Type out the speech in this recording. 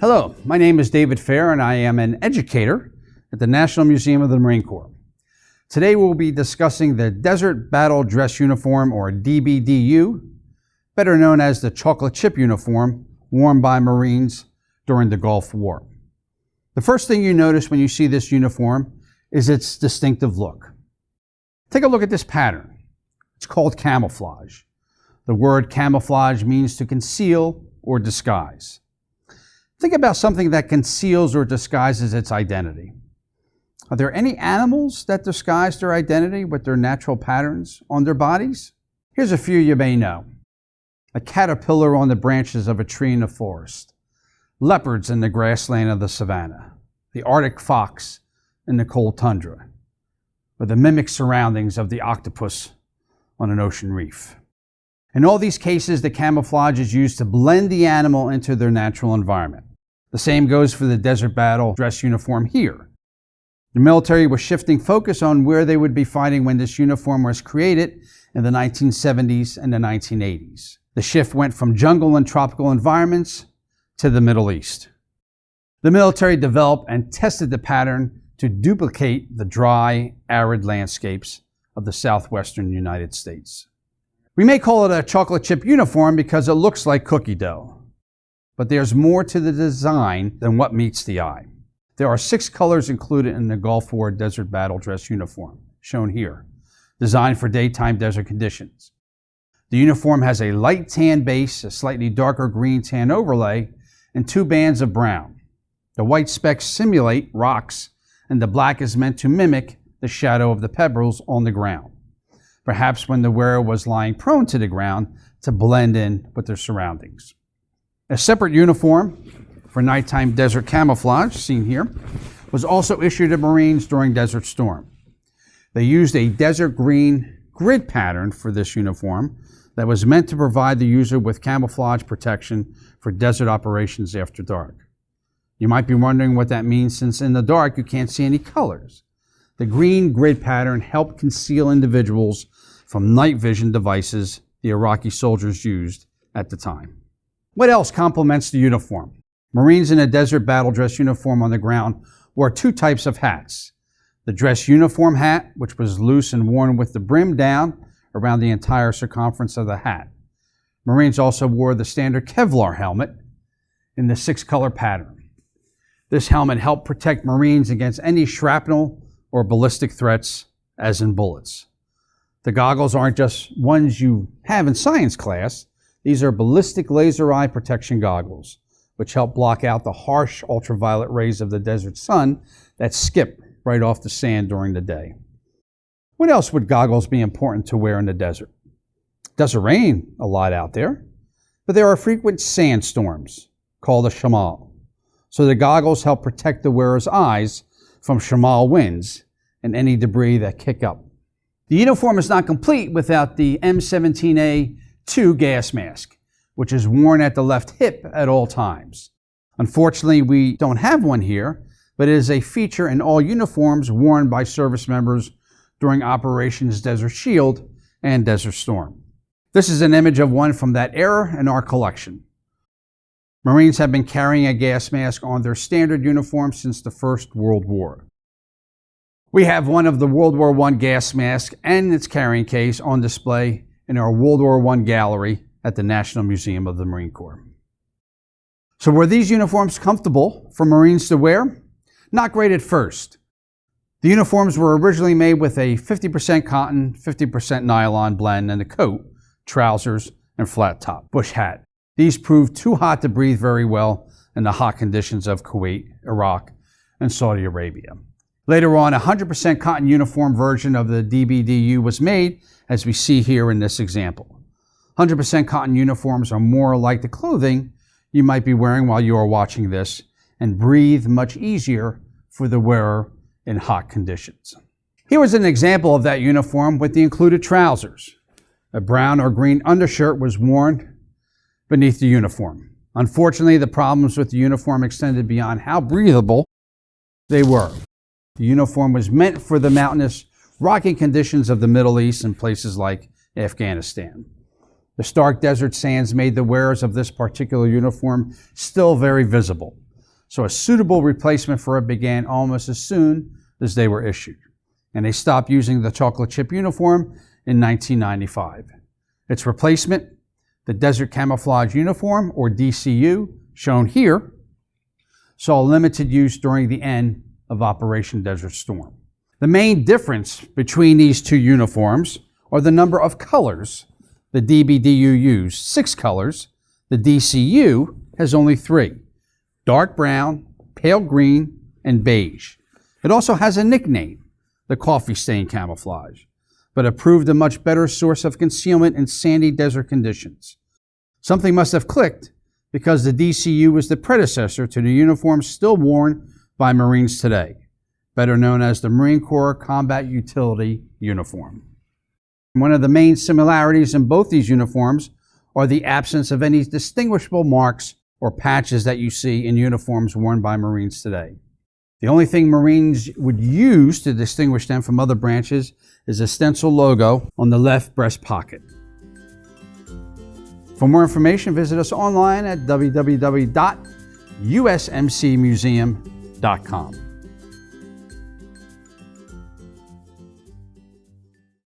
Hello, my name is David Fair and I am an educator at the National Museum of the Marine Corps. Today we'll be discussing the Desert Battle Dress Uniform, or DBDU, better known as the chocolate chip uniform worn by Marines during the Gulf War. The first thing you notice when you see this uniform is its distinctive look. Take a look at this pattern. It's called camouflage. The word camouflage means to conceal or disguise. Think about something that conceals or disguises its identity. Are there any animals that disguise their identity with their natural patterns on their bodies? Here's a few you may know. A caterpillar on the branches of a tree in the forest, leopards in the grassland of the savanna, the Arctic fox in the cold tundra, or the mimic surroundings of the octopus on an ocean reef. In all these cases, the camouflage is used to blend the animal into their natural environment. The same goes for the Desert Battle dress uniform here. The military was shifting focus on where they would be fighting when this uniform was created in the 1970s and the 1980s. The shift went from jungle and tropical environments to the Middle East. The military developed and tested the pattern to duplicate the dry, arid landscapes of the southwestern United States. We may call it a chocolate chip uniform because it looks like cookie dough, but there's more to the design than what meets the eye. There are 6 colors included in the Gulf War Desert Battle Dress uniform, shown here, designed for daytime desert conditions. The uniform has a light tan base, a slightly darker green tan overlay, and 2 bands of brown. The white specks simulate rocks, and the black is meant to mimic the shadow of the pebbles on the ground, perhaps when the wearer was lying prone to the ground to blend in with their surroundings. A separate uniform for nighttime desert camouflage, seen here, was also issued to Marines during Desert Storm. They used a desert green grid pattern for this uniform that was meant to provide the user with camouflage protection for desert operations after dark. You might be wondering what that means, since in the dark you can't see any colors. The green grid pattern helped conceal individuals from night vision devices the Iraqi soldiers used at the time. What else complements the uniform? Marines in a desert battle dress uniform on the ground wore 2 types of hats. The dress uniform hat, which was loose and worn with the brim down around the entire circumference of the hat. Marines also wore the standard Kevlar helmet in the 6-color pattern. This helmet helped protect Marines against any shrapnel or ballistic threats, as in bullets. The goggles aren't just ones you have in science class. These are ballistic laser eye protection goggles, which help block out the harsh ultraviolet rays of the desert sun that skip right off the sand during the day. What else would goggles be important to wear in the desert? It doesn't rain a lot out there, but there are frequent sandstorms called a shamal. So the goggles help protect the wearer's eyes from shamal winds and any debris that kick up. The uniform is not complete without the M17A2 gas mask, which is worn at the left hip at all times. Unfortunately, we don't have one here, but it is a feature in all uniforms worn by service members during Operations Desert Shield and Desert Storm. This is an image of one from that era in our collection. Marines have been carrying a gas mask on their standard uniform since the First World War. We have one of the World War I gas mask and its carrying case on display in our World War I gallery at the National Museum of the Marine Corps. So were these uniforms comfortable for Marines to wear? Not great at first. The uniforms were originally made with a 50% cotton, 50% nylon blend in the coat, trousers, and flat top bush hat. These proved too hot to breathe very well in the hot conditions of Kuwait, Iraq, and Saudi Arabia. Later on, a 100% cotton uniform version of the DBDU was made, as we see here in this example. 100% cotton uniforms are more like the clothing you might be wearing while you are watching this, and breathe much easier for the wearer in hot conditions. Here is an example of that uniform with the included trousers. A brown or green undershirt was worn beneath the uniform. Unfortunately, the problems with the uniform extended beyond how breathable they were. The uniform was meant for the mountainous, rocky conditions of the Middle East and places like Afghanistan. The stark desert sands made the wearers of this particular uniform still very visible. so a suitable replacement for it began almost as soon as they were issued, and they stopped using the chocolate chip uniform in 1995. Its replacement, the Desert Camouflage Uniform, or DCU, shown here, saw limited use during the end of Operation Desert Storm. The main difference between these two uniforms are the number of colors the DBDU used, 6 colors. The DCU has only 3, dark brown, pale green, and beige. It also has a nickname, the coffee stain camouflage, but it proved a much better source of concealment in sandy desert conditions. Something must have clicked because the DCU was the predecessor to the uniform still worn by Marines today, better known as the Marine Corps Combat Utility Uniform. One of the main similarities in both these uniforms are the absence of any distinguishable marks or patches that you see in uniforms worn by Marines today. The only thing Marines would use to distinguish them from other branches is a stencil logo on the left breast pocket. For more information, visit us online at www.usmcmuseum.com.